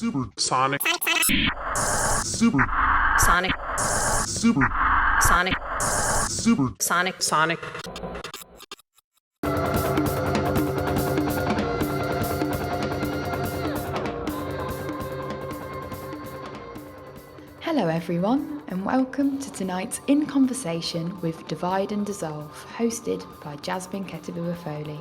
Supersonic. Supersonic. Supersonic. Supersonic. Sonic. Hello everyone, and welcome to tonight's In Conversation with Divide and Dissolve, hosted by Jasmine Ketibuah-Foley.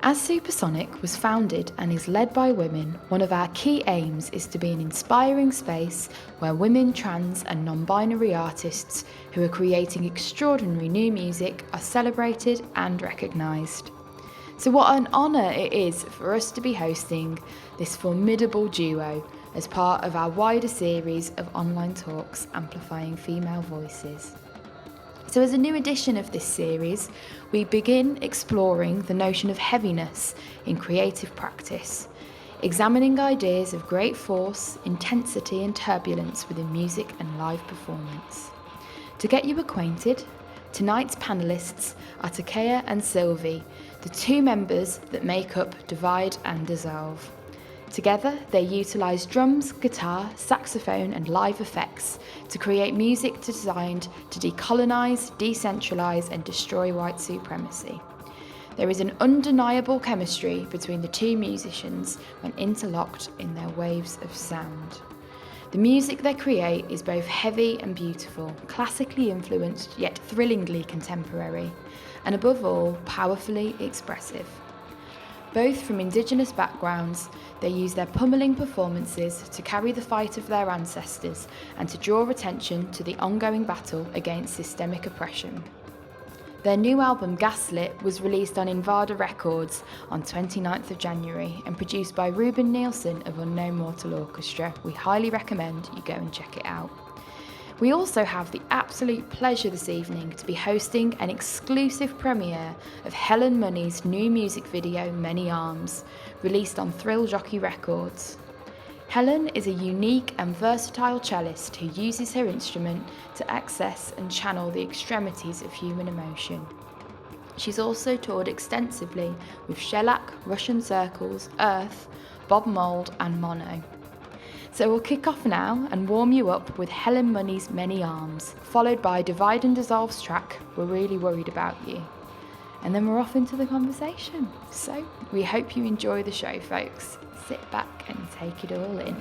As Supersonic was founded and is led by women, one of our key aims is to be an inspiring space where women, trans and non-binary artists who are creating extraordinary new music are celebrated and recognised. So what an honour it is for us to be hosting this formidable duo as part of our wider series of online talks amplifying female voices. So as a new edition of this series, we begin exploring the notion of heaviness in creative practice, examining ideas of great force, intensity and turbulence within music and live performance. To get you acquainted, tonight's panellists are Takea and Sylvie, the two members that make up Divide and Dissolve. Together, they utilise drums, guitar, saxophone and live effects to create music designed to decolonise, decentralise and destroy white supremacy. There is an undeniable chemistry between the two musicians when interlocked in their waves of sound. The music they create is both heavy and beautiful, classically influenced yet thrillingly contemporary, and above all, powerfully expressive. Both from Indigenous backgrounds, they use their pummeling performances to carry the fight of their ancestors and to draw attention to the ongoing battle against systemic oppression. Their new album Gaslit was released on Invader Records on 29th of January and produced by Ruben Nielsen of Unknown Mortal Orchestra. We highly recommend you go and check it out. We also have the absolute pleasure this evening to be hosting an exclusive premiere of Helen Money's new music video, Many Arms, released on Thrill Jockey Records. Helen is a unique and versatile cellist who uses her instrument to access and channel the extremities of human emotion. She's also toured extensively with Shellac, Russian Circles, Earth, Bob Mould and Mono. So we'll kick off now and warm you up with Helen Money's Many Arms, followed by Divide and Dissolve's track, We're Really Worried About You. And then we're off into the conversation. So we hope you enjoy the show, folks. Sit back and take it all in.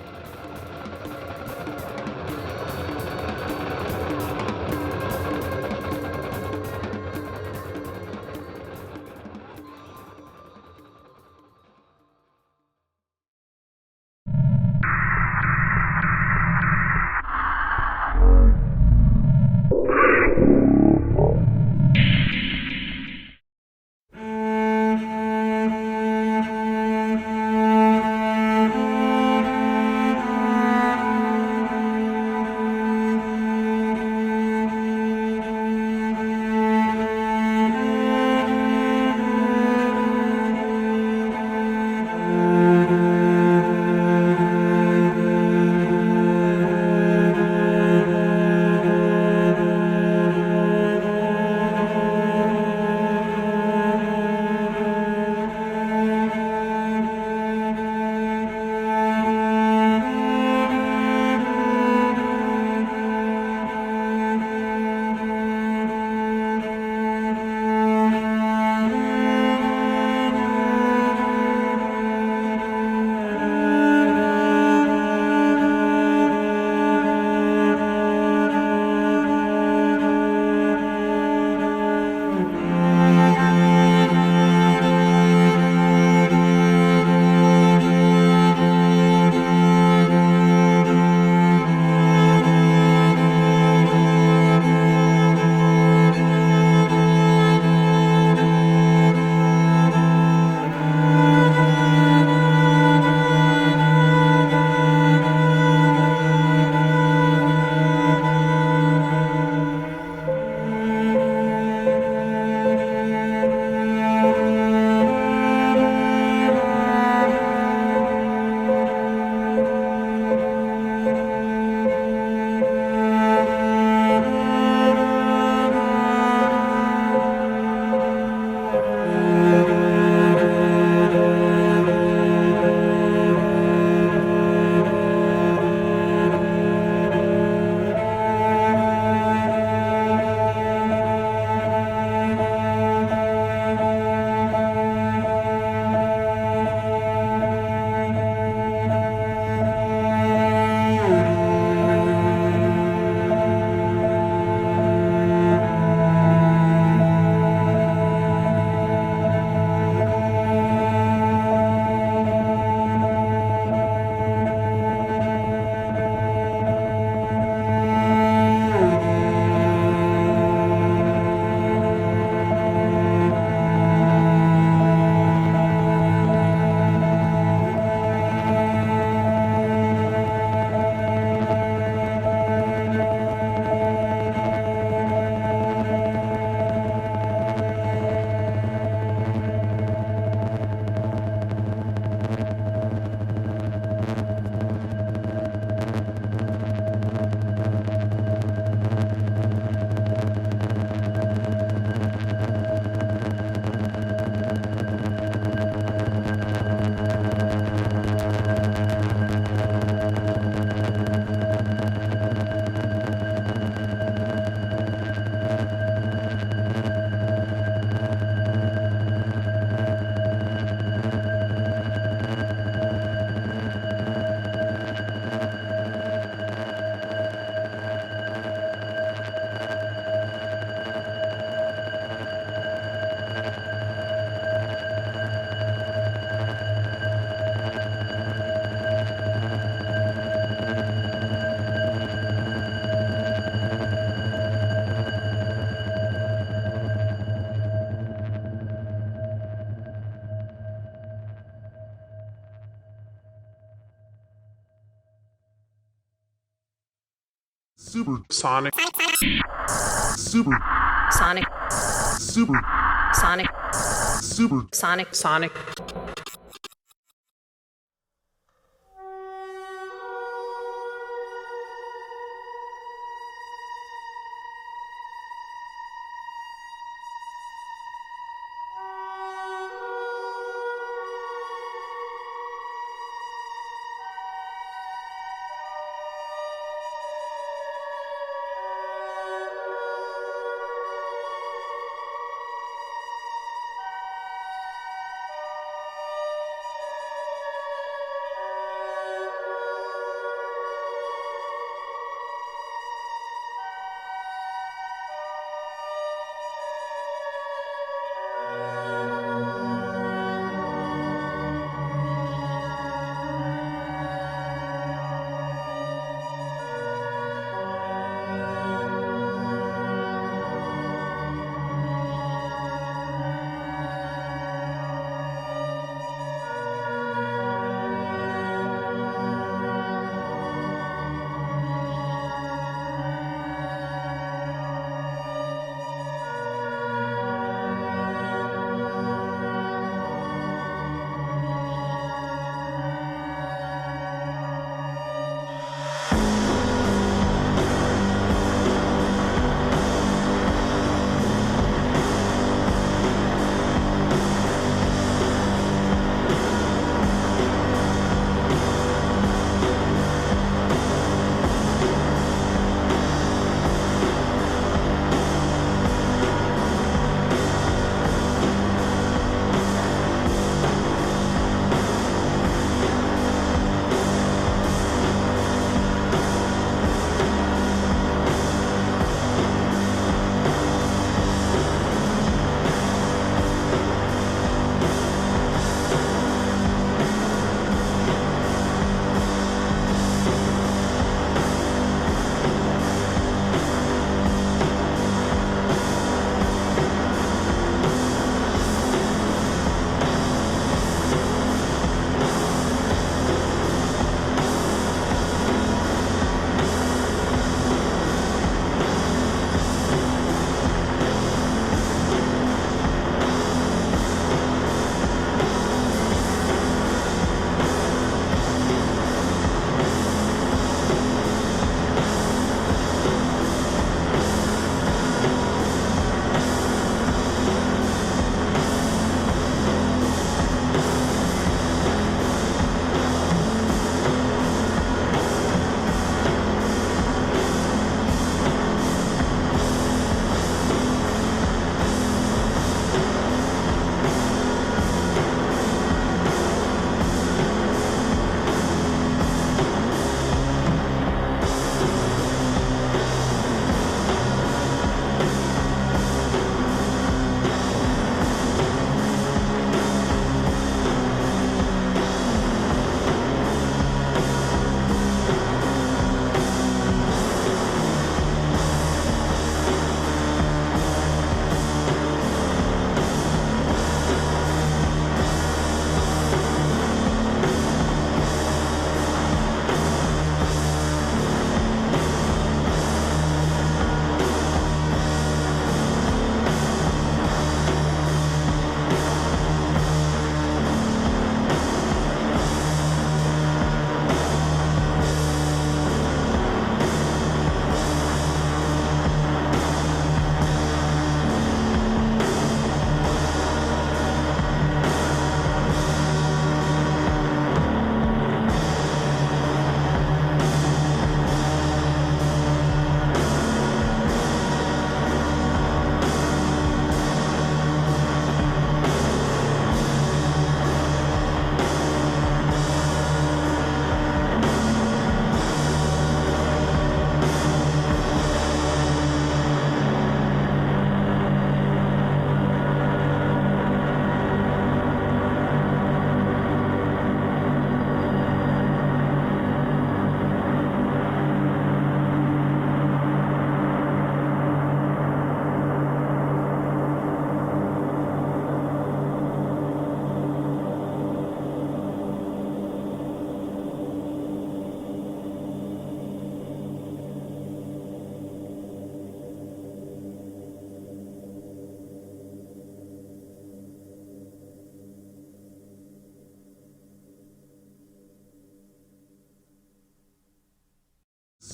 Supersonic. Supersonic. Supersonic. Supersonic. Sonic.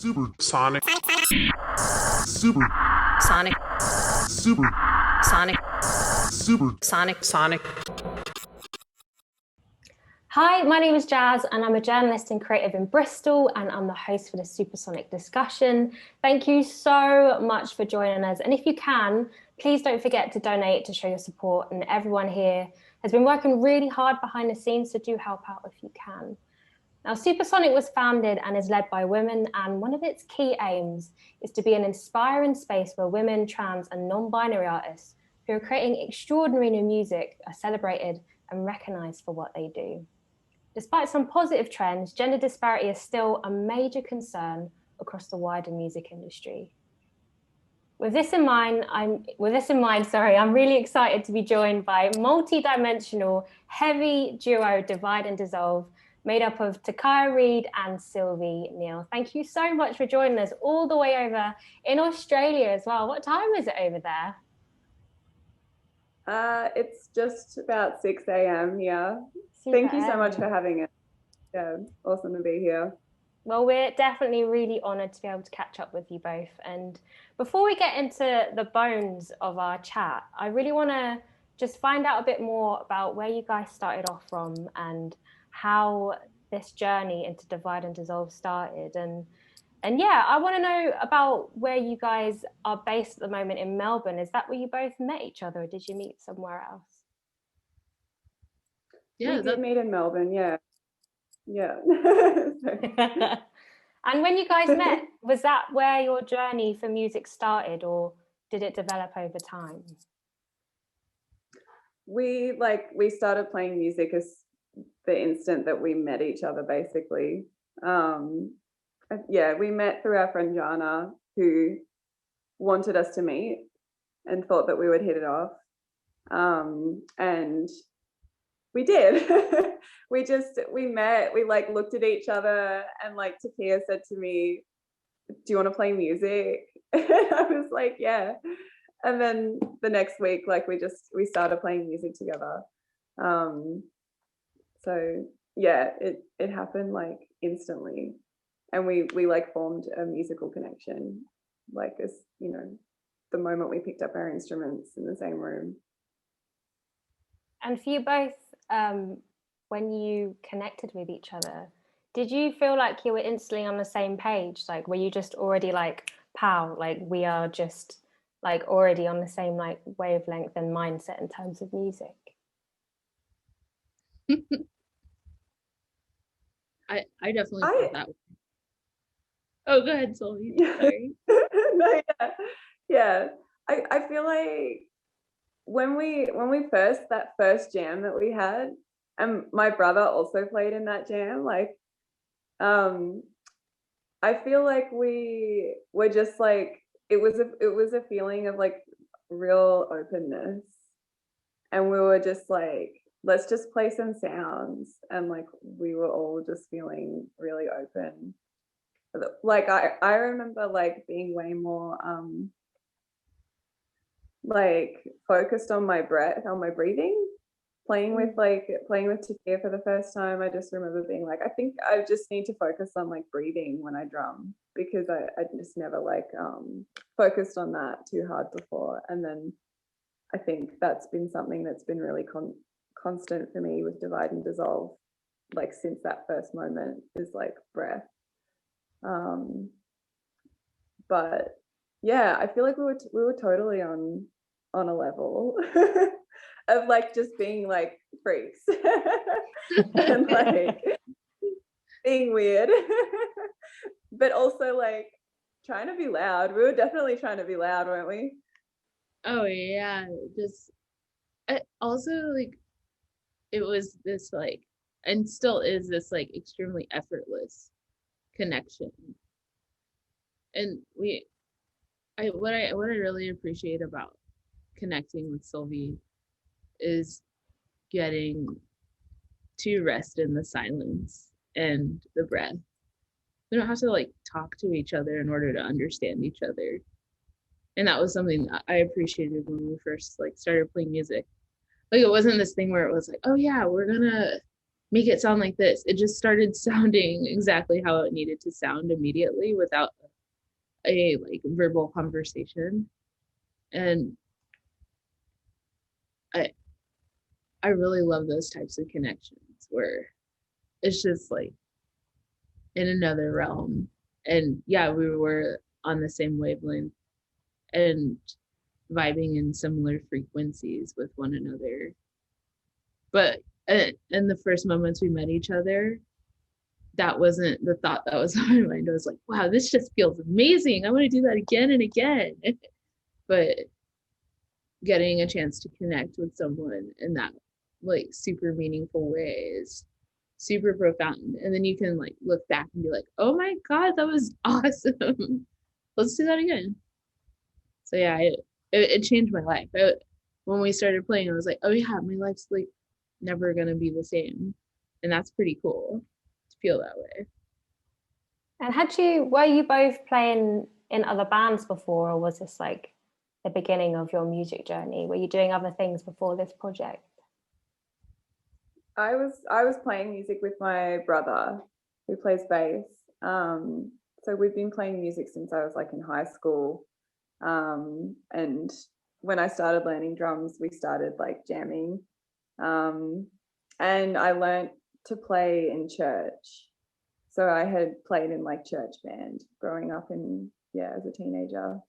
Supersonic. Supersonic. Supersonic. Supersonic. Sonic. Hi, my name is Jazz and I'm a journalist and creative in Bristol and I'm the host for the Supersonic discussion. Thank you so much for joining us. And if you can, please don't forget to donate to show your support. And everyone here has been working really hard behind the scenes, so do help out if you can. Now, Supersonic was founded and is led by women, and one of its key aims is to be an inspiring space where women, trans and non-binary artists who are creating extraordinary new music are celebrated and recognised for what they do. Despite some positive trends, gender disparity is still a major concern across the wider music industry. With this in mind, I'm really excited to be joined by multi-dimensional heavy duo Divide and Dissolve, made up of Takaya Reid and Sylvie Neal. Thank you so much for joining us all the way over in Australia as well. What time is it over there? It's just about 6 a.m. here. Super Thank you so much early. for having us. Yeah, awesome to be here. Well, we're definitely really honoured to be able to catch up with you both. And before we get into the bones of our chat, I really want to just find out a bit more about where you guys started off from and how this journey into Divide and Dissolve started. And yeah, I want to know about where you guys are based at the moment in Melbourne. Is that where you both met each other, or did you meet somewhere else? Yeah, we did meet in Melbourne, yeah. Yeah. And when you guys met, was that where your journey for music started, or did it develop over time? We started playing music as the instant that we met each other, basically. Yeah, we met through our friend Jana, who wanted us to meet and thought that we would hit it off. And we did. we met, we looked at each other, and Takia said to me, "Do you want to play music?" And I was like, "Yeah." And then the next week, we started playing music together. So yeah, it happened instantly, and we formed a musical connection, as the moment we picked up our instruments in the same room. And for you both, when you connected with each other, did you feel like you were instantly on the same page? Were you just already pow, we are just already on the same wavelength and mindset in terms of music? I definitely felt that way. Oh, go ahead, Sylvie. Sorry. No, yeah. I feel like when we that first jam that we had, and my brother also played in that jam, I feel like we were just it was a feeling of real openness, and we were just let's just play some sounds, and we were all just feeling really open. I remember being way more focused on my breath, on my breathing, playing with Takia for the first time. I just remember being I think I just need to focus on breathing when I drum, because I just never focused on that too hard before. And then I think that's been something that's been really constant for me with Divide and Dissolve, since that first moment, is breath. But yeah, I feel we were totally on a level of just being freaks and being weird, but also trying to be loud. We were definitely trying to be loud, weren't we? Oh yeah, just also it was this and still is this extremely effortless connection. And what I really appreciate about connecting with Sylvie is getting to rest in the silence and the breath. We don't have to talk to each other in order to understand each other. And that was something that I appreciated when we first started playing music. It wasn't this thing where it was oh yeah, we're gonna make it sound like this. It just started sounding exactly how it needed to sound immediately without a like verbal conversation. And I really love those types of connections where it's just like in another realm. And yeah, we were on the same wavelength and vibing in similar frequencies with one another. But in the first moments we met each other, that wasn't the thought that was on my mind. I was like, wow, this just feels amazing. I want to do that again and again. But getting a chance to connect with someone in that like super meaningful way is super profound. And then you can like look back and be like, oh my God, that was awesome. Let's do that again. So yeah, it changed my life. When we started playing, I was like, oh yeah, my life's like never gonna be the same. And that's pretty cool to feel that way. And were you both playing in other bands before, or was this like the beginning of your music journey? Were you doing other things before this project? I was playing music with my brother who plays bass. So we've been playing music since I was like in high school. And when I started learning drums, we started like jamming. And I learned to play in church. So I had played in like church band growing up as a teenager.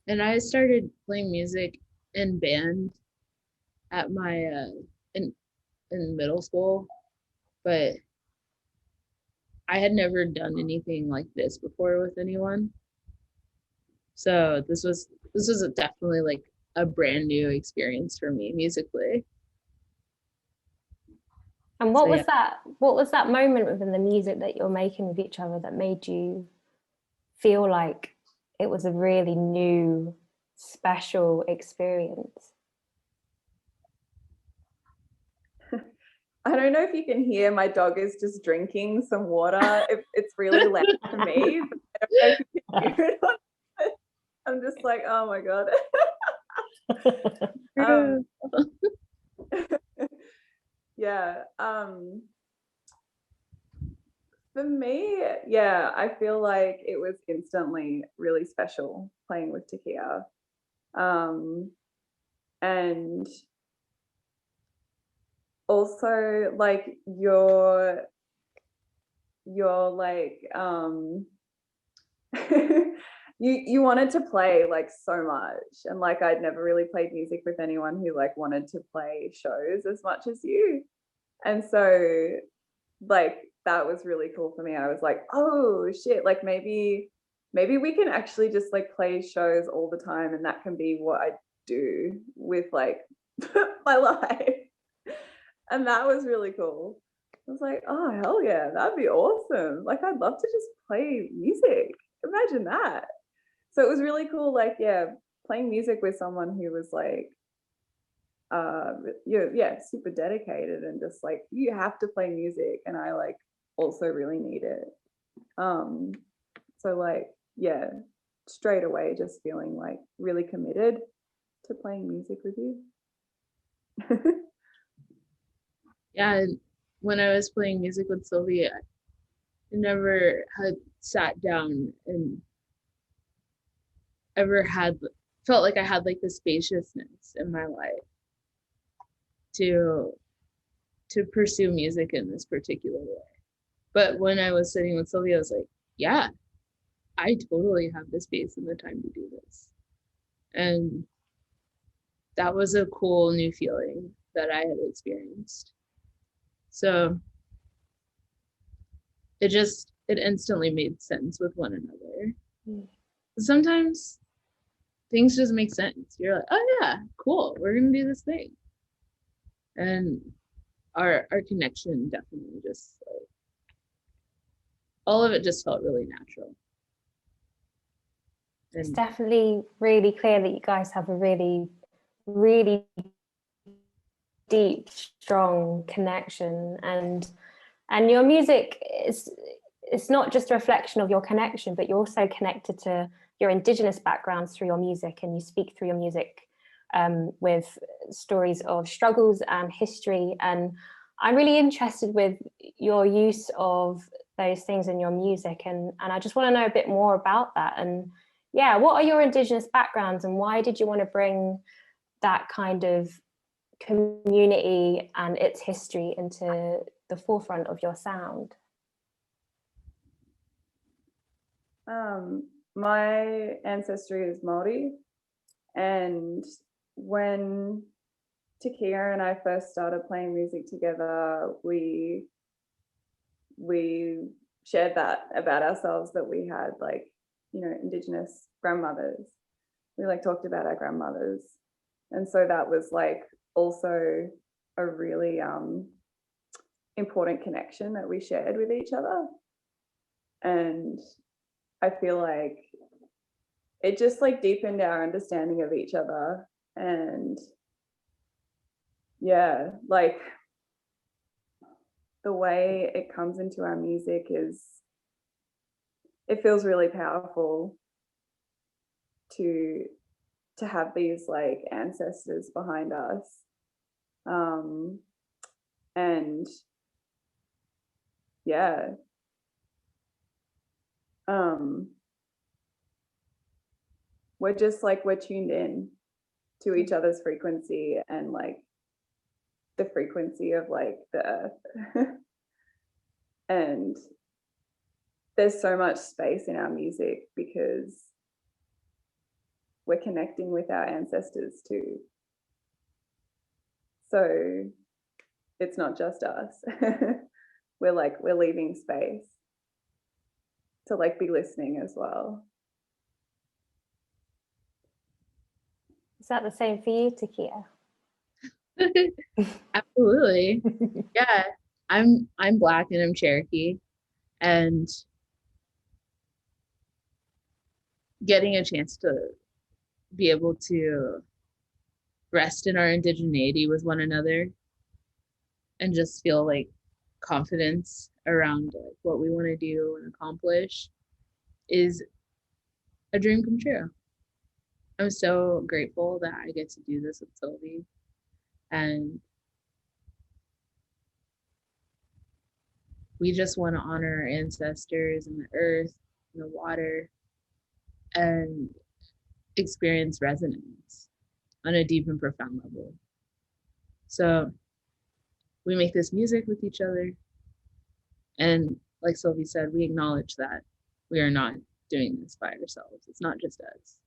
And I started playing music in band at my in middle school, but I had never done anything like this before with anyone. So this was definitely like a brand new experience for me musically. And what was that moment within the music that you're making with each other that made you feel like it was a really new, special experience? I don't know if you can hear, my dog is just drinking some water. It's really loud for me, but I don't know if you can hear it. I'm just like, oh my God. Yeah. For me, yeah, I feel like it was instantly really special playing with Takia. And also like you're like you wanted to play like so much, and like I'd never really played music with anyone who like wanted to play shows as much as you. And so like that was really cool for me. I was like, oh shit, like maybe we can actually just like play shows all the time, and that can be what I do with like my life. And that was really cool. I was like, oh hell yeah, that'd be awesome. Like I'd love to just play music. Imagine that. So it was really cool, like, yeah, playing music with someone who was like super dedicated and just like, you have to play music, and I like also really need it. So like, yeah, straight away just feeling like really committed to playing music with you. Yeah, when I was playing music with Sylvia, I never had sat down and felt like I had like the spaciousness in my life to pursue music in this particular way. But when I was sitting with Sylvia, I was like, yeah, I totally have the space and the time to do this. And that was a cool new feeling that I had experienced. So it instantly made sense with one another. Sometimes things just make sense. You're like, oh yeah, cool, we're gonna do this thing. And our connection definitely just like, all of it just felt really natural. It's definitely really clear that you guys have a really, really deep, strong connection, and your music it's not just a reflection of your connection, but you're also connected to your Indigenous backgrounds through your music, and you speak through your music with stories of struggles and history. And I'm really interested with your use of those things in your music, and I just want to know a bit more about that. And yeah, what are your Indigenous backgrounds, and why did you want to bring that kind of community and its history into the forefront of your sound? My ancestry is Māori, and when Takia and I first started playing music together, we shared that about ourselves, that we had, like, you know, Indigenous grandmothers. We like talked about our grandmothers, and so that was like also a really important connection that we shared with each other. And I feel like it just like deepened our understanding of each other. And yeah, like the way it comes into our music is, it feels really powerful to have these like ancestors behind us. And yeah, we're just like, we're tuned in to each other's frequency, and like the frequency of like the earth. And there's so much space in our music because we're connecting with our ancestors too. So it's not just us. We're leaving space to like be listening as well. Is that the same for you, Takia? Absolutely. Yeah. I'm Black and I'm Cherokee, and getting a chance to be able to rest in our indigeneity with one another and just feel like confidence around like what we want to do and accomplish is a dream come true. I'm so grateful that I get to do this with Sylvie, and we just want to honor our ancestors and the earth and the water and experience resonance on a deep and profound level. So we make this music with each other, and like Sylvie said, we acknowledge that we are not doing this by ourselves. It's not just us.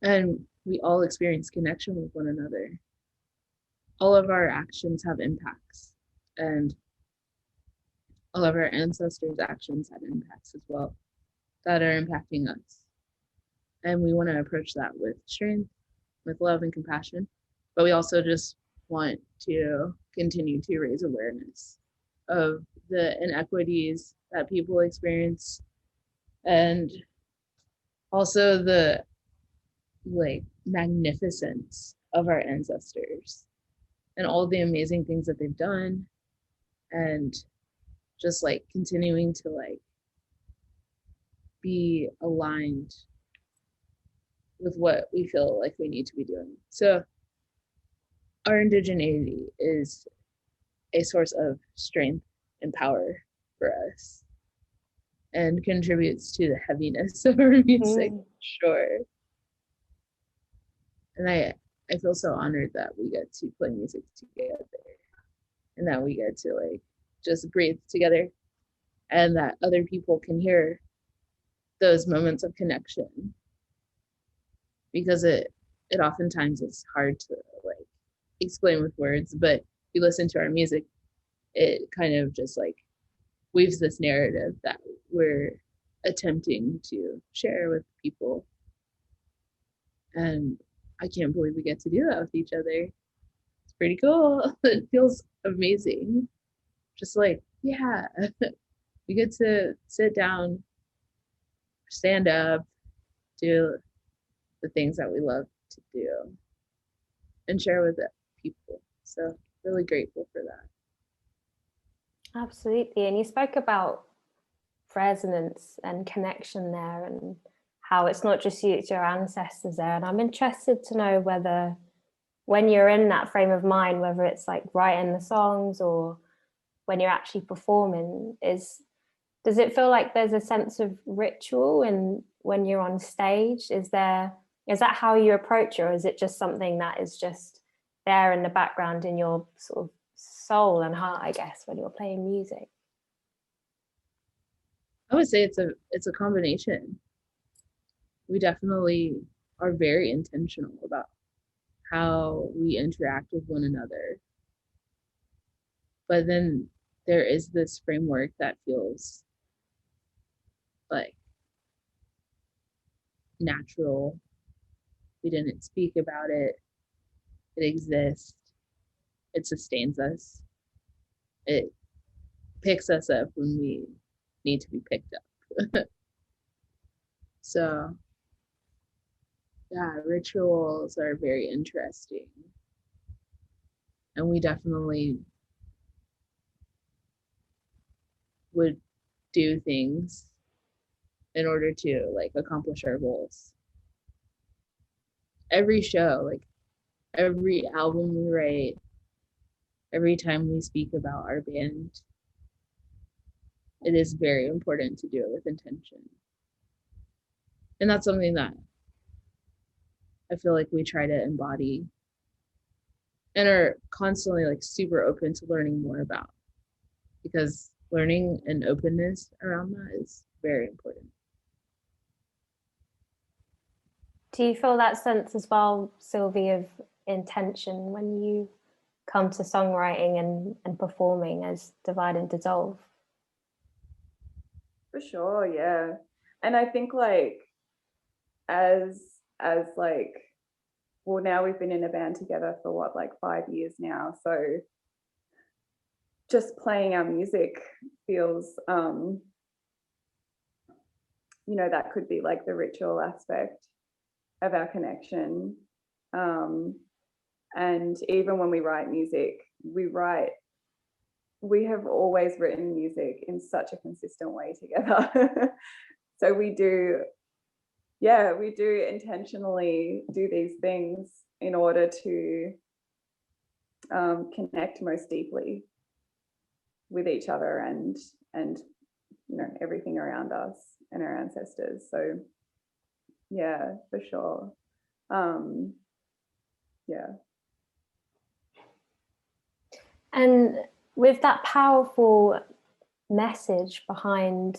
And we all experience connection with one another. All of our actions have impacts, and all of our ancestors' actions have impacts as well that are impacting us. And we want to approach that with strength, with love and compassion. But we also just want to continue to raise awareness of the inequities that people experience, and also the like magnificence of our ancestors and all the amazing things that they've done, and just like continuing to like be aligned with what we feel like we need to be doing. So our indigeneity is a source of strength and power for us, and contributes to the heaviness of our music, sure. And I feel so honored that we get to play music together, and that we get to like just breathe together, and that other people can hear those moments of connection, because it oftentimes is hard to like explain with words, but if you listen to our music, it kind of just like weaves this narrative that we're attempting to share with people. And I can't believe we get to do that with each other. It's pretty cool. It feels amazing. Just like, yeah, we get to sit down, stand up, do the things that we love to do, and share with people. So really grateful for that. Absolutely. And you spoke about resonance and connection there, and how it's not just you, it's your ancestors there. And I'm interested to know whether when you're in that frame of mind, whether it's like writing the songs or when you're actually performing, does it feel like there's a sense of ritual and when you're on stage? Is that how you approach it, or is it just something that is just there in the background in your sort of soul and heart, I guess, when you're playing music? I would say it's a combination. We definitely are very intentional about how we interact with one another. But then there is this framework that feels like natural. We didn't speak about it. It exists. It sustains us. It picks us up when we need to be picked up. So, yeah, rituals are very interesting. And we definitely would do things in order to like accomplish our goals. Every show, like every album we write, every time we speak about our band, it is very important to do it with intention. And that's something that I feel like we try to embody and are constantly like super open to learning more about, because learning and openness around that is very important. Do you feel that sense as well, Sylvie, of intention when you come to songwriting and performing as Divide and Dissolve? For sure, yeah. And I think like as like, well, now we've been in a band together for what, like 5 years now, so just playing our music feels you know, that could be like the ritual aspect of our connection. And even when we write music, we have always written music in such a consistent way together. So we do intentionally do these things in order to connect most deeply with each other and you know, everything around us and our ancestors. So yeah, for sure. Yeah. And with that powerful message behind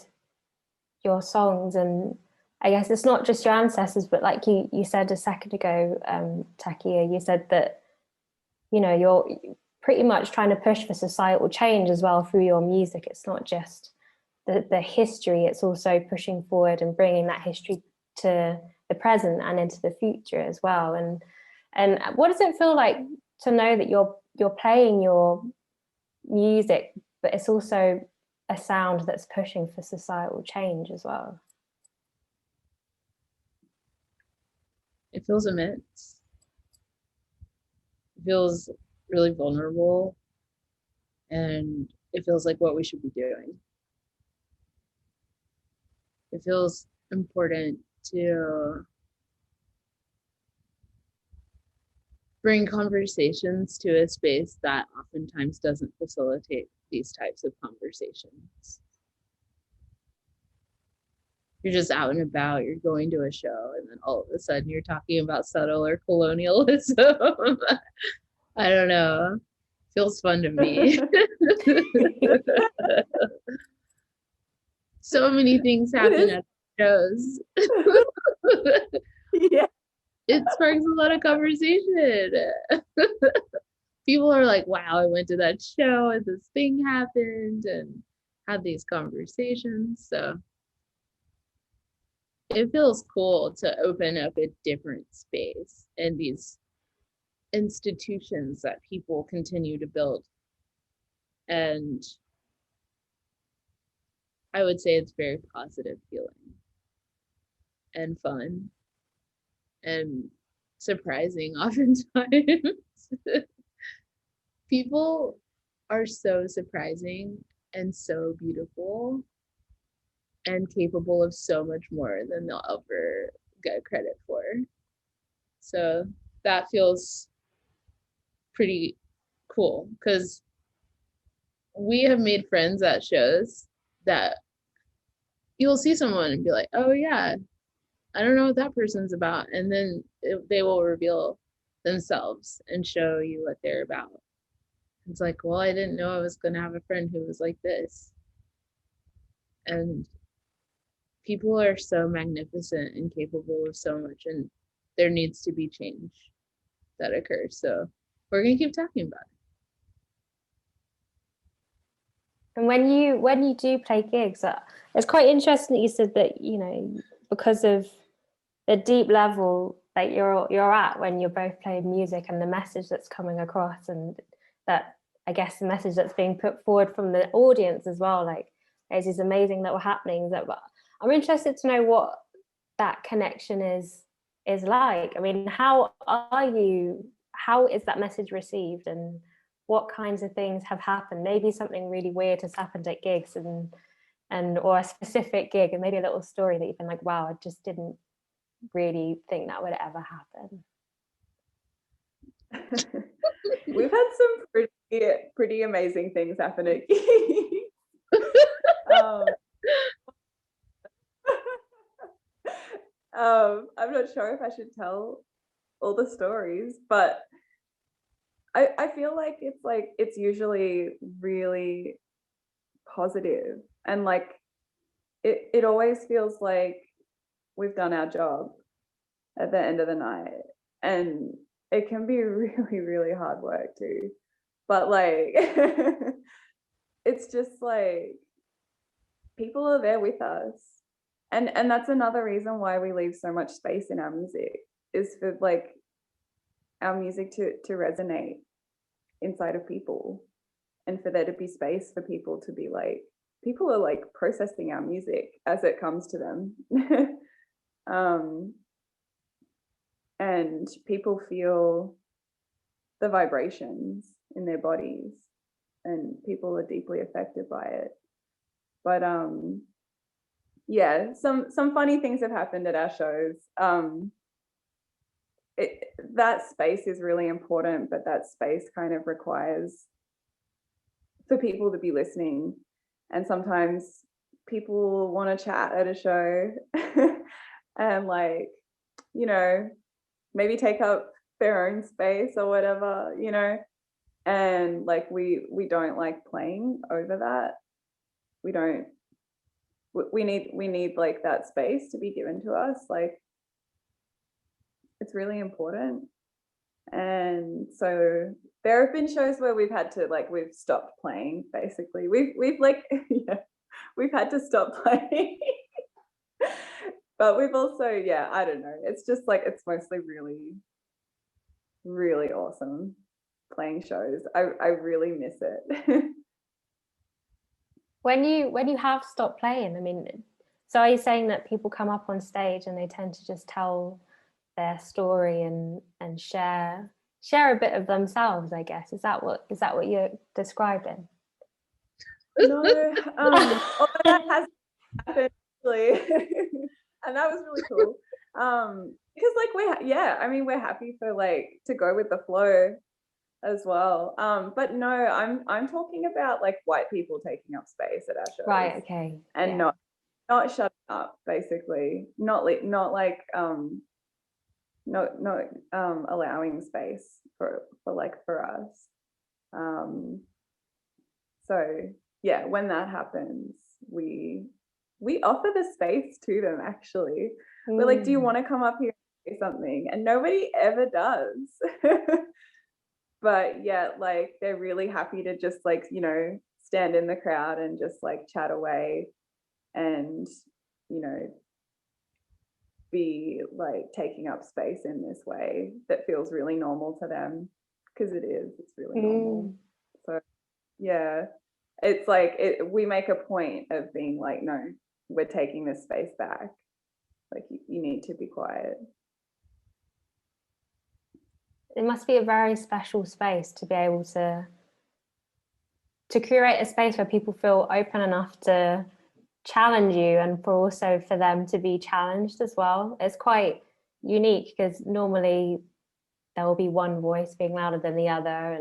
your songs, and I guess it's not just your ancestors, but like you said a second ago, Takia, you said that, you know, you're pretty much trying to push for societal change as well through your music. It's not just the history, it's also pushing forward and bringing that history to the present and into the future as well. And what does it feel like to know that you're playing your music, but it's also a sound that's pushing for societal change as well? It feels immense. It feels really vulnerable, and it feels like what we should be doing. It feels important to bring conversations to a space that oftentimes doesn't facilitate these types of conversations. You're just out and about, you're going to a show, and then all of a sudden you're talking about subtle or colonialism. I don't know. Feels fun to me. So many things happen at shows. Yeah. It sparks a lot of conversation. People are like, wow, I went to that show and this thing happened, and had these conversations. So it feels cool to open up a different space and these institutions that people continue to build. And I would say it's very positive feeling and fun and surprising oftentimes. People are so surprising and so beautiful. and capable of so much more than they'll ever get credit for. So that feels pretty cool, because we have made friends at shows that you'll see someone and be like, oh yeah, I don't know what that person's about, and then they will reveal themselves and show you what they're about. It's like, well, I didn't know I was going to have a friend who was like this. And people are so magnificent and capable of so much, and there needs to be change that occurs. So we're going to keep talking about it. And when you do play gigs, it's quite interesting that you said that, you know, because of the deep level that you're at when you're both playing music, and the message that's coming across, and that, I guess, the message that's being put forward from the audience as well, like there's these amazing little happenings. That I'm interested to know what that connection is like. I mean, how is that message received, and what kinds of things have happened? Maybe something really weird has happened at gigs, and or a specific gig, and maybe a little story that you've been like, wow, I just didn't really think that would ever happen. We've had some pretty amazing things happen at gigs. I'm not sure if I should tell all the stories, but I feel like it's usually really positive, and like it always feels like we've done our job at the end of the night, and it can be really, really hard work too, but like it's just like people are there with us, and that's another reason why we leave so much space in our music, is for like our music to resonate inside of people, and for there to be space for people to be like, people are like processing our music as it comes to them. And people feel the vibrations in their bodies, and people are deeply affected by it. But yeah, some funny things have happened at our shows. That space is really important, but that space kind of requires for people to be listening, and sometimes people want to chat at a show and, like, you know, maybe take up their own space or whatever, you know, and like we don't like playing over that. We need like that space to be given to us. Like, it's really important. And so there have been shows where we've had to, like, we've stopped playing, basically. We've like, yeah, we've had to stop playing. But we've also, yeah, I don't know, it's just like, it's mostly really, really awesome playing shows. I really miss it. When you have stopped playing, I mean, so are you saying that people come up on stage and they tend to just tell their story and share a bit of themselves, I guess? Is that what you're describing? No, although that has happened actually. And that was really cool. Because like we're happy for like to go with the flow as well. But no, I'm talking about like white people taking up space at our shows. Right, okay. And yeah. not shutting up, basically. Not allowing space for us. So yeah, when that happens, we offer the space to them, actually. We're like, do you want to come up here and say something? And nobody ever does. But yeah, like, they're really happy to just, like, you know, stand in the crowd and just like chat away, and, you know, be like taking up space in this way that feels really normal to them, because it's really normal. So yeah, it's like we make a point of being like, no, we're taking this space back, like, you need to be quiet. It must be a very special space to be able to curate a space where people feel open enough to challenge you, and for also for them to be challenged as well. It's quite unique because normally there will be one voice being louder than the other,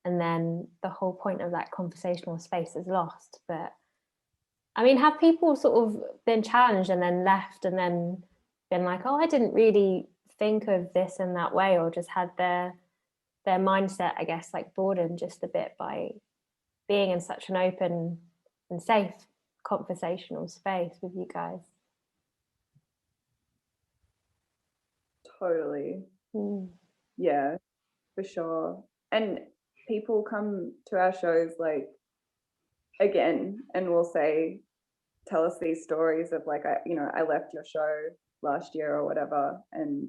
and then the whole point of that conversational space is lost. But I mean, have people sort of been challenged and then left and then been like, oh, I didn't really think of this in that way, or just had their mindset, I guess, like broadened just a bit by being in such an open and safe conversational space with you guys? Totally. Mm. Yeah, for sure. And people come to our shows like again and will say, tell us these stories of like, I left your show last year or whatever, and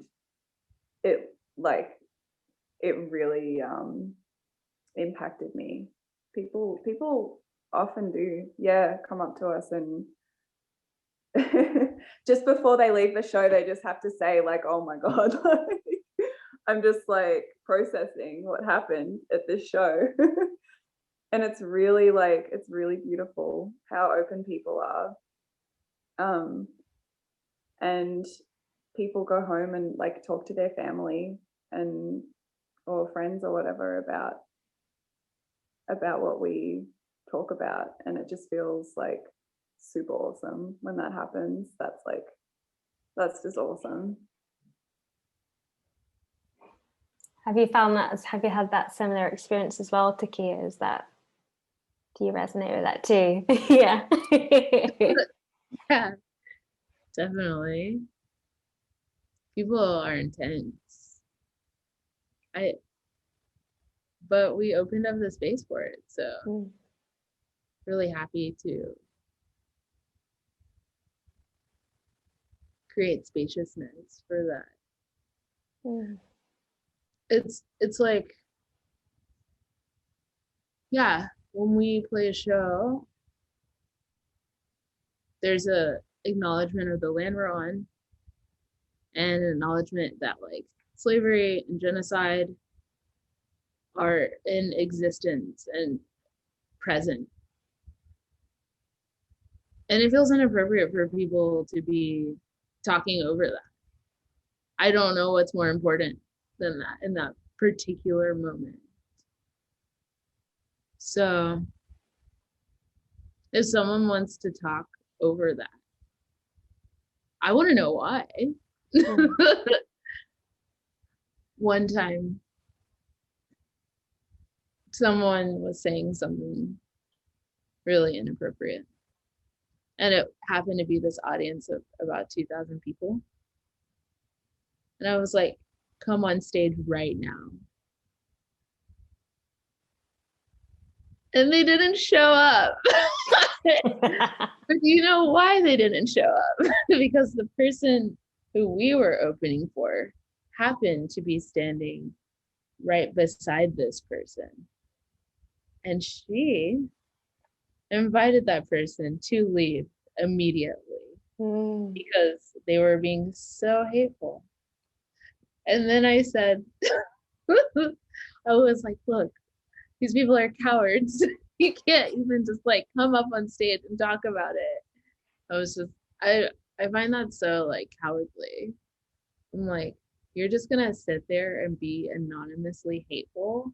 it really impacted me. People often do, yeah, come up to us and just before they leave the show, they just have to say like, oh my God, like, I'm just like processing what happened at this show. And it's really beautiful how open people are. And people go home and like talk to their family and or friends or whatever about what we talk about, and it just feels like super awesome when that happens. That's just awesome. Have you found that? Have you had that similar experience as well, Takia? Do you resonate with that too? Yeah. Yeah, definitely. People are intense. But we opened up the Spaceport, so really happy to create spaciousness for that. It's like, yeah, when we play a show, there's a acknowledgement of the land we're on, and an acknowledgement that like slavery and genocide are in existence and present. And it feels inappropriate for people to be talking over that. I don't know what's more important than that in that particular moment. So if someone wants to talk over that, I want to know why. One time, someone was saying something really inappropriate, and it happened to be this audience of about 2,000 people. And I was like, come on stage right now. And they didn't show up. But you know why they didn't show up? Because the person who we were opening for happened to be standing right beside this person. And she invited that person to leave immediately because they were being so hateful. And then I said, I was like, look, these people are cowards. You can't even just like come up on stage and talk about it. I find that so like cowardly. I'm like, you're just gonna sit there and be anonymously hateful?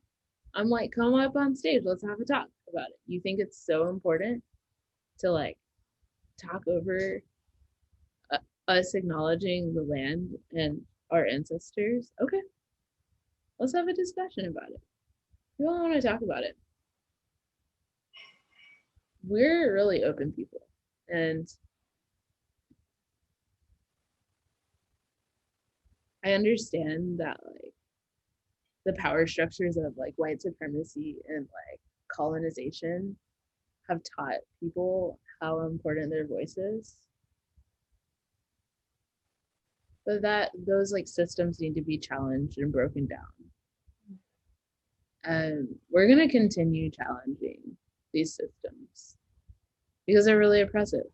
I'm like, come up on stage, let's have a talk about it. You think it's so important to like talk over us acknowledging the land and our ancestors? Okay, let's have a discussion about it. We don't want to talk about it. We're really open people, and I understand that like the power structures of like white supremacy and like colonization have taught people how important their voice is, but that those like systems need to be challenged and broken down. And we're going to continue challenging these systems because they're really oppressive.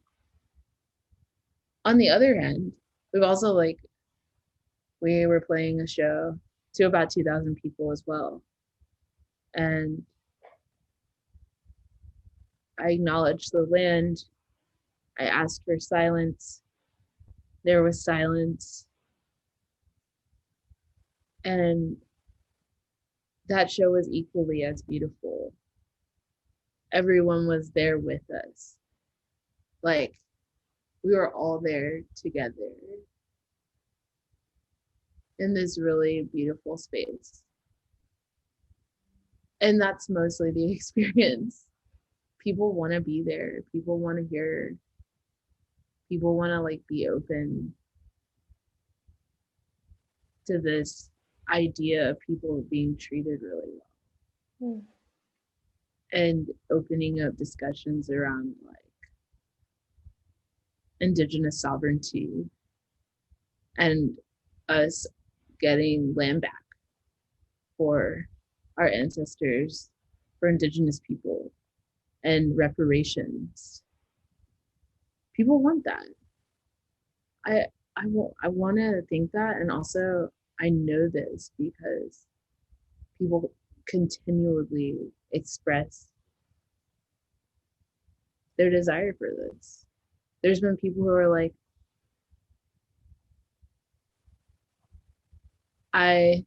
On the other hand, we've also like, we were playing a show to about 2,000 people as well. And I acknowledged the land I asked for silence. There was silence. And that show was equally as beautiful. Everyone was there with us. Like, we were all there together in this really beautiful space. And that's mostly the experience. People want to be there. People want to hear. People want to like be open to this idea of people being treated really well. And opening up discussions around like Indigenous sovereignty and us getting land back for our ancestors, for Indigenous people, and reparations. People want that. I want to think that, and also I know this because people continually express their desire for this. There's been people who are like, I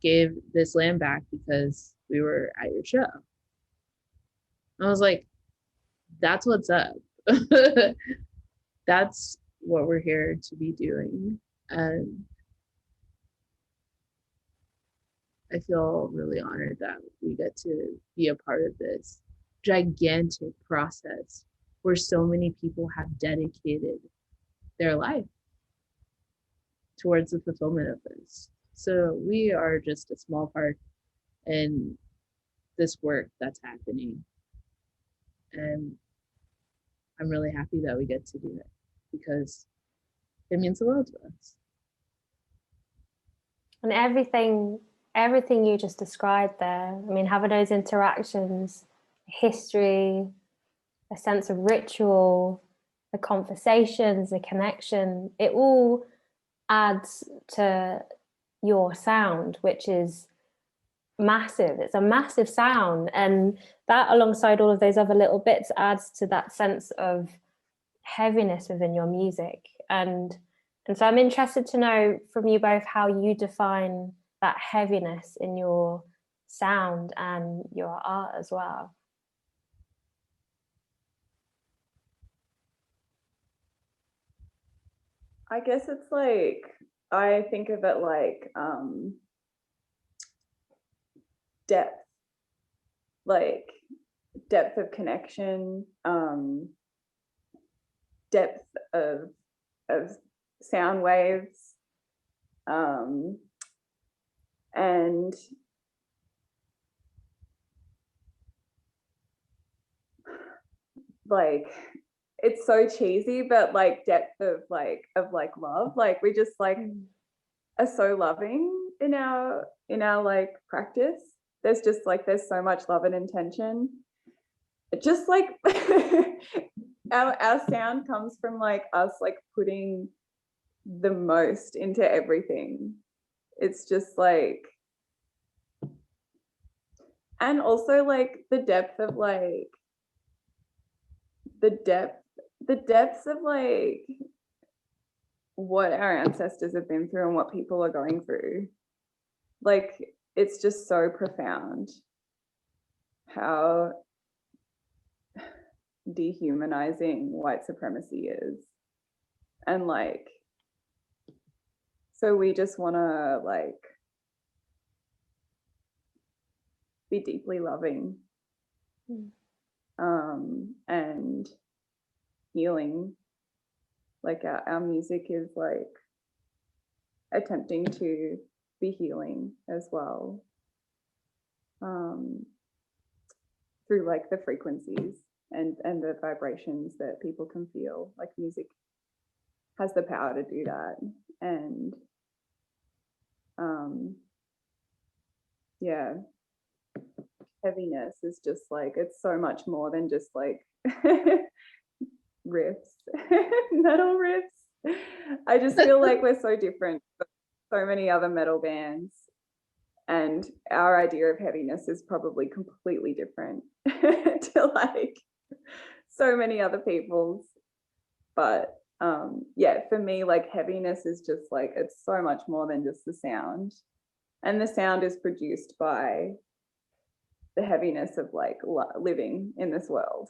gave this land back because we were at your show. I was like, that's what's up. That's what we're here to be doing. And I feel really honored that we get to be a part of this gigantic process where so many people have dedicated their life towards the fulfillment of this. So we are just a small part in this work that's happening. And I'm really happy that we get to do it because it means the world to us. And everything you just described there, I mean, having those interactions, history, a sense of ritual, the conversations, the connection, it all adds to your sound, which is massive. It's a massive sound, and that alongside all of those other little bits adds to that sense of heaviness within your music. And so I'm interested to know from you both how you define that heaviness in your sound and your art as well. I guess it's like, I think of it like depth of connection, depth of sound waves, and like, it's so cheesy, but like depth of love. Like, we just like are so loving in our like practice. There's so much love and intention. It just like our sound comes from like us like putting the most into everything. It's just like, and also like the depths of like what our ancestors have been through and what people are going through. Like, it's just so profound how dehumanizing white supremacy is. And like, so we just want to like be deeply loving and healing. Like, our music is like attempting to be healing as well, through like the frequencies and the vibrations that people can feel. Like, music has the power to do that. And yeah, heaviness is just like, it's so much more than just like riffs, metal riffs. I just feel like we're so different from so many other metal bands, and our idea of heaviness is probably completely different to like so many other people's. But yeah, for me, like heaviness is just like, it's so much more than just the sound. And the sound is produced by the heaviness of like living in this world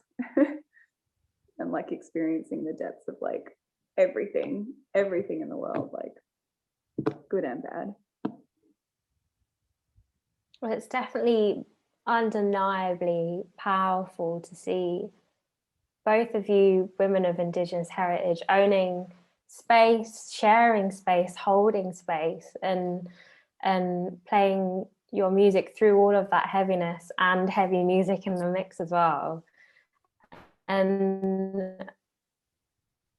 and like experiencing the depths of like everything in the world, like good and bad. Well, it's definitely undeniably powerful to see both of you, women of Indigenous heritage, owning space, sharing space, holding space, and playing your music through all of that heaviness and heavy music in the mix as well. And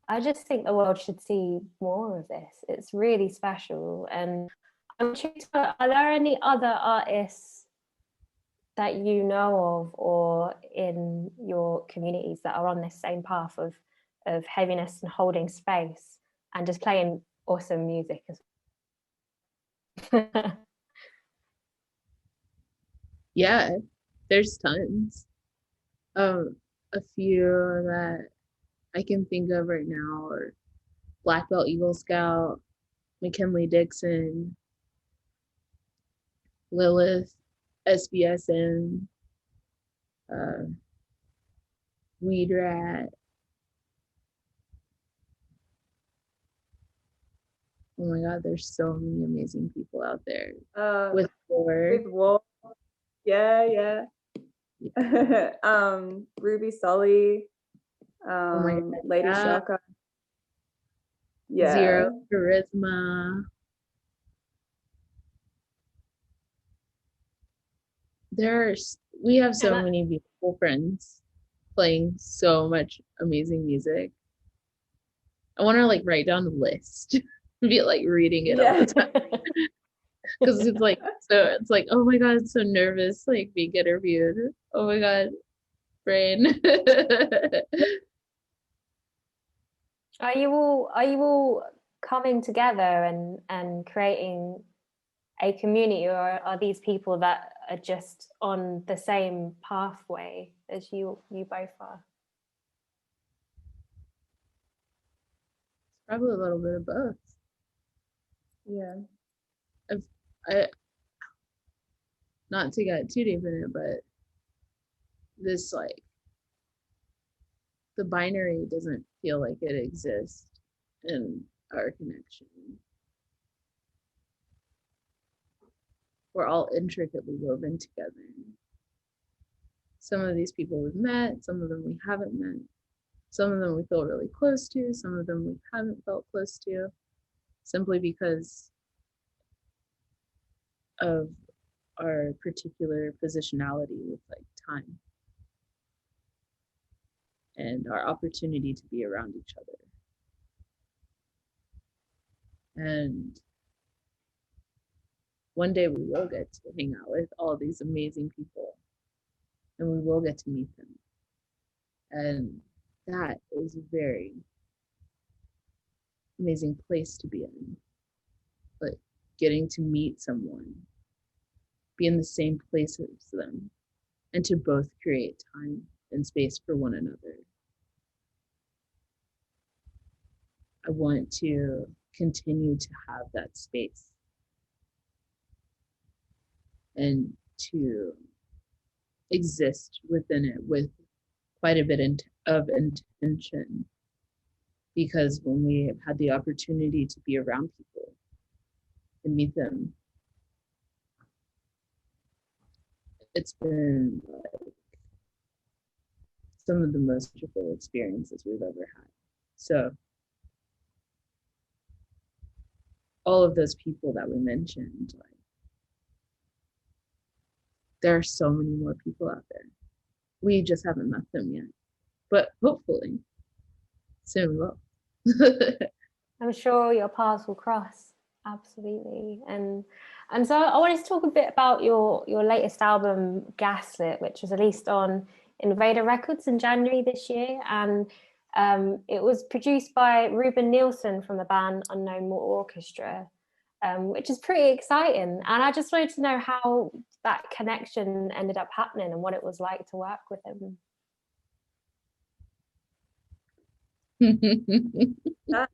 I just think the world should see more of this. It's really special. And I'm curious, are there any other artists that you know of or in your communities that are on this same path of heaviness and holding space and just playing awesome music as well? Yeah, there's tons. A few that I can think of right now are Black Belt Eagle Scout, McKinley Dixon, Lilith, SBSM, Weed Rat. Oh my God, there's so many amazing people out there. With War. Yeah. Ruby Sully, oh my God, Lady Shaka. Yeah. Zero Charisma. We have so many beautiful friends playing so much amazing music. I want to like write down a list and be like reading it all the time. Because it's like, oh my God, it's so nervous, like being interviewed. Oh my God, brain. Are you all coming together and creating a community, or are these people that are just on the same pathway as you both are? Probably a little bit of both. Yeah. I not to get too deep in it, but this like the binary doesn't feel like it exists in our connection. We're all intricately woven together. Some of these people we've met, some of them we haven't met, some of them we feel really close to, some of them we haven't felt close to, simply because of our particular positionality with like time and our opportunity to be around each other. And one day we will get to hang out with all these amazing people and we will get to meet them. And that is a very amazing place to be in. Like getting to meet someone, be in the same place as them, and to both create time and space for one another. I want to continue to have that space and to exist within it with quite a bit of intention, because when we have had the opportunity to be around people and meet them, it's been like some of the most beautiful experiences we've ever had. So all of those people that we mentioned, like there are so many more people out there. We just haven't met them yet, but hopefully soon we will. I'm sure your paths will cross, absolutely. And so I wanted to talk a bit about your latest album, Gaslit, which was released on Invader Records in January this year, and it was produced by Ruben Nielsen from the band Unknown Mortal Orchestra, which is pretty exciting. And I just wanted to know how that connection ended up happening and what it was like to work with him. I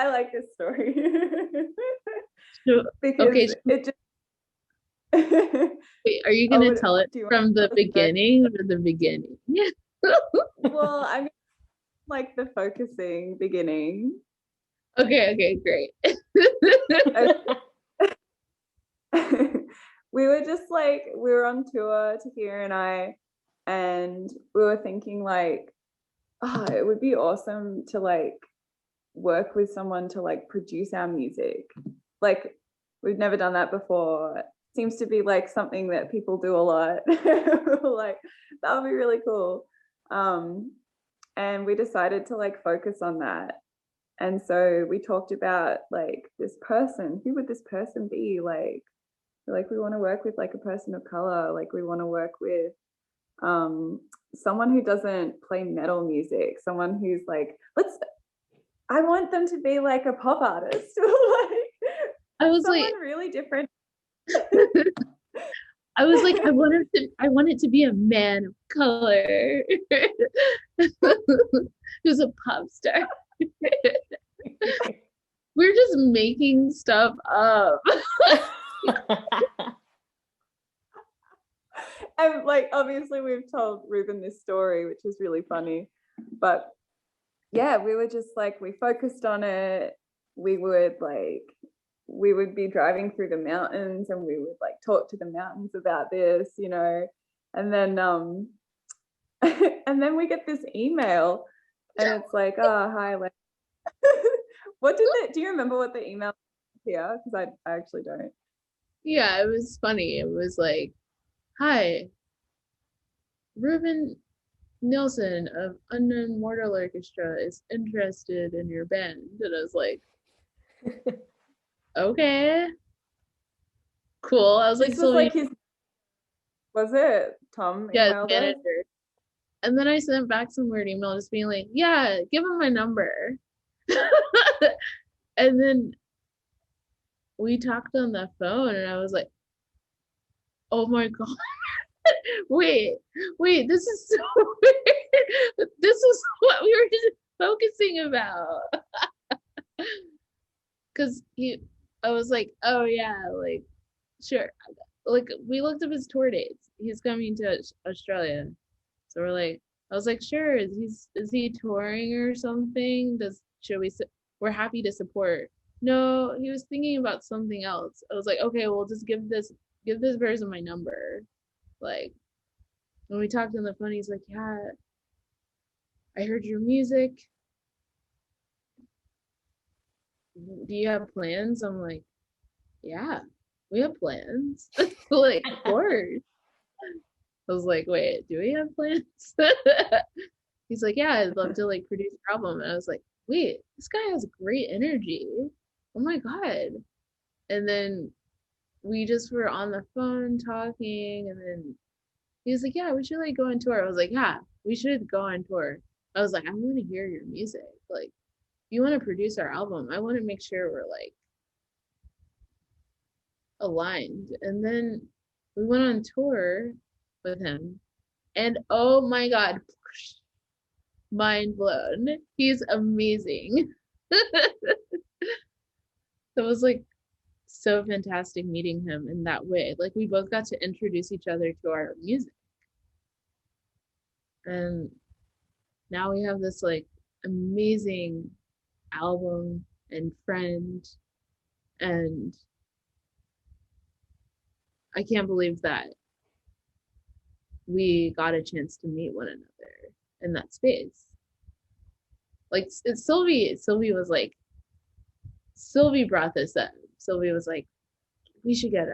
like this story So, okay, because it just wait, are you oh, gonna tell it do you want from the to tell beginning or the beginning? Yeah. well, I mean, like the focusing beginning. Okay, great. We were just like, we were on tour, Tahir and I, and we were thinking like, oh, it would be awesome to like work with someone to like produce our music. Like, we've never done that before. Seems to be like something that people do a lot. Like, that would be really cool. And we decided to like focus on that. And so we talked about like this person. Who would this person be? Like we want to work with like a person of color. Like we want to work with someone who doesn't play metal music. Someone who's like, I want them to be like a pop artist. Like I was someone like, really different. I want it to be a man of color who's a pop star. We're just making stuff up. And like obviously we've told Ruben this story, which is really funny. But yeah, we were just like, we focused on it. We would be driving through the mountains and we would like talk to the mountains about this, you know. And then and then we get this email and it's like, oh hi, like what did it do you remember what the email here? Because I actually don't. Yeah, it was funny. It was like, hi, Ruben Nielsen of Unknown Mortal Orchestra is interested in your band. And I was like, okay, cool. I was like, This was so like his, was it Tom yeah, emailed us? manager. And then I sent back some weird email just being like, yeah, give him my number. And then we talked on the phone and I was like, oh my God. wait, this is so weird. This is what we were just focusing about. Because I was like, oh yeah, like, sure. Like, we looked up his tour dates. He's coming to Australia. So I was like, sure, is he touring or something? We're happy to support. No, he was thinking about something else. I was like, okay, well, just give this person my number. Like, when we talked on the phone, he's like, yeah, I heard your music. Do you have plans? I'm like, yeah, we have plans. Like, of course. I was like, wait, do we have plans? He's like, yeah, I'd love to like produce your album. And I was like, wait, this guy has great energy. Oh my God. And then we just were on the phone talking, and then he was like, yeah, we should like go on tour. I was like, yeah, we should go on tour. I was like, I want to hear your music. Like, if you want to produce our album, I want to make sure we're like aligned. And then we went on tour with him, and oh my God, mind blown. He's amazing. That was like so fantastic meeting him in that way. Like, we both got to introduce each other to our music. And now we have this like amazing album and friend, and I can't believe that we got a chance to meet one another in that space. Like, Sylvie was like, Sylvie brought this up. Sylvie was like, we should have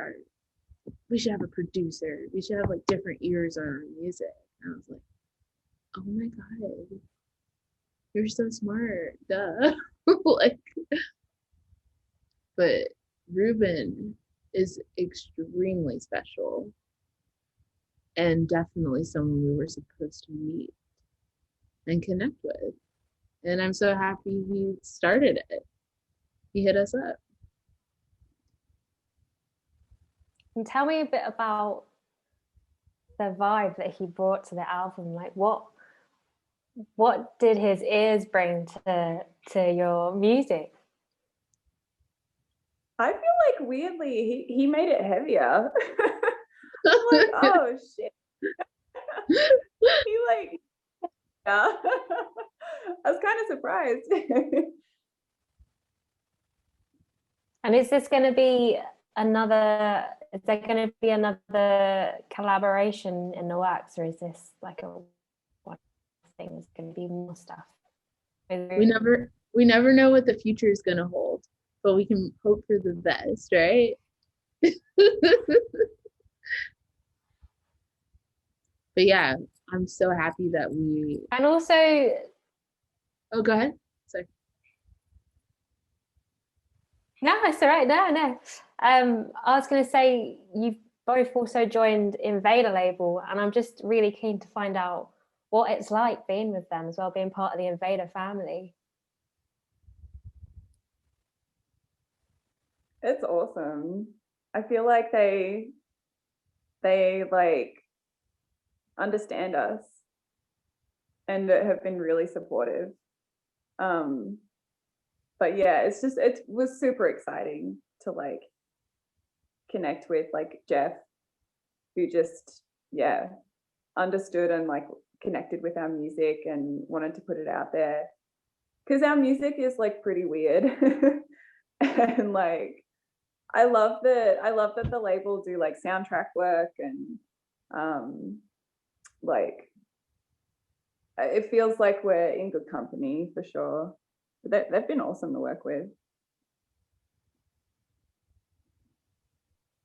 a producer. We should have like different ears on our music. And I was like, oh my God, you're so smart. Duh. Like, but Ruben is extremely special and definitely someone we were supposed to meet and connect with. And I'm so happy he started it. He hit us up. And tell me a bit about the vibe that he brought to the album. Like, what what did his ears bring to your music? I feel like weirdly he made it heavier. I'm like, oh shit. He like, yeah. I was kind of surprised. And is there going to be another collaboration in the works, or is this like a one thing? There's going to be more stuff. We never know what the future is going to hold, but we can hope for the best, right? But yeah, I'm so happy that we. And also, Oh, go ahead. Sorry. no, it's all right. No. I was going to say you've both also joined Invader label, and I'm just really keen to find out what it's like being with them as well, being part of the Invader family. It's awesome. I feel like they like understand us and have been really supportive. But yeah, it was super exciting to like connect with like Jeff, who just understood and like connected with our music and wanted to put it out there, because our music is like pretty weird. And like I love that the label do like soundtrack work, and like it feels like we're in good company for sure. But they've been awesome to work with.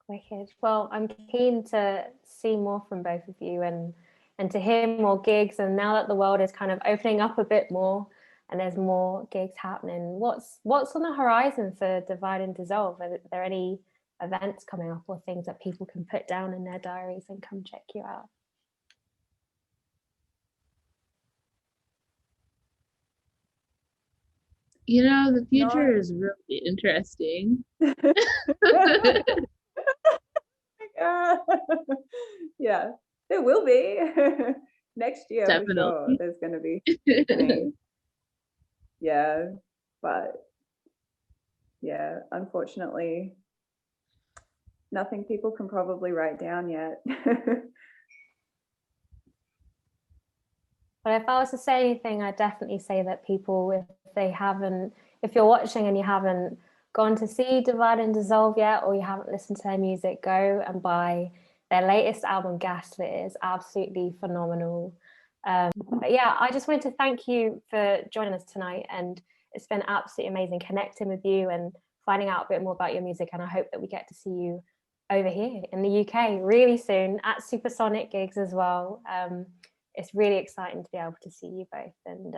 Wicked. Well, I'm keen to see more from both of you and to hear more gigs. And now that the world is kind of opening up a bit more and there's more gigs happening, what's on the horizon for Divide and Dissolve? Are there any events coming up or things that people can put down in their diaries and come check you out? You know, the future is really interesting. Yeah, there will be. Next year, Definitely. for sure, there's going to be. Yeah, but yeah, unfortunately, nothing people can probably write down yet. But if I was to say anything, I'd definitely say that people, if you're watching and you haven't gone to see Divide and Dissolve yet, or you haven't listened to their music, go and buy their latest album, Gaslit. It is absolutely phenomenal. But yeah, I just wanted to thank you for joining us tonight, and it's been absolutely amazing connecting with you and finding out a bit more about your music. And I hope that we get to see you over here in the UK really soon at Supersonic gigs as well. It's really exciting to be able to see you both, and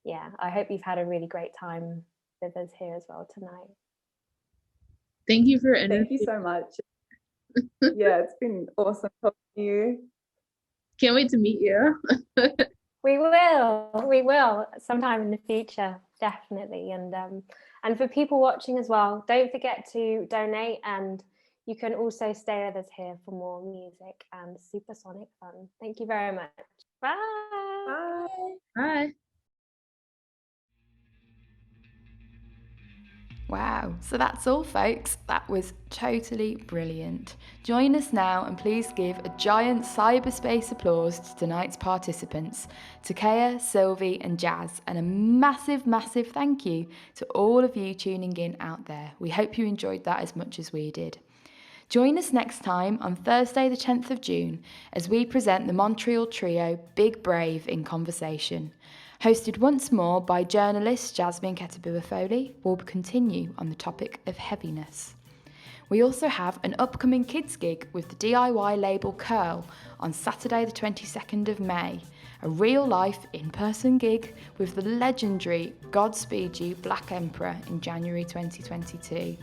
yeah, I hope you've had a really great time with us here as well tonight. Thank you for Thank you so much. Yeah, it's been awesome talking to you. Can't wait to meet you. We will sometime in the future, definitely. And for people watching as well, don't forget to donate, and you can also stay with us here for more music and supersonic fun. Thank you very much. Bye. Bye. Bye. Wow, so that's all folks, that was totally brilliant. Join us now and please give a giant cyberspace applause to tonight's participants, Takea, Sylvie and Jazz, and a massive thank you to all of you tuning in out there. We hope you enjoyed that as much as we did. Join us next time on Thursday the 10th of June as we present the Montreal trio Big Brave in Conversation. Hosted once more by journalist Jasmine Ketibuah-Foley, we'll continue on the topic of heaviness. We also have an upcoming kids gig with the DIY label Curl on Saturday the 22nd of May, a real-life in-person gig with the legendary Godspeed You Black Emperor in January 2022.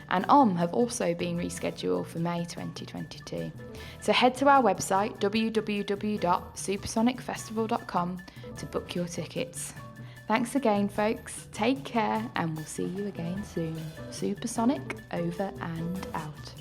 And have also been rescheduled for May 2022. So head to our website www.supersonicfestival.com to book your tickets. Thanks again folks, take care and we'll see you again soon. Supersonic over and out.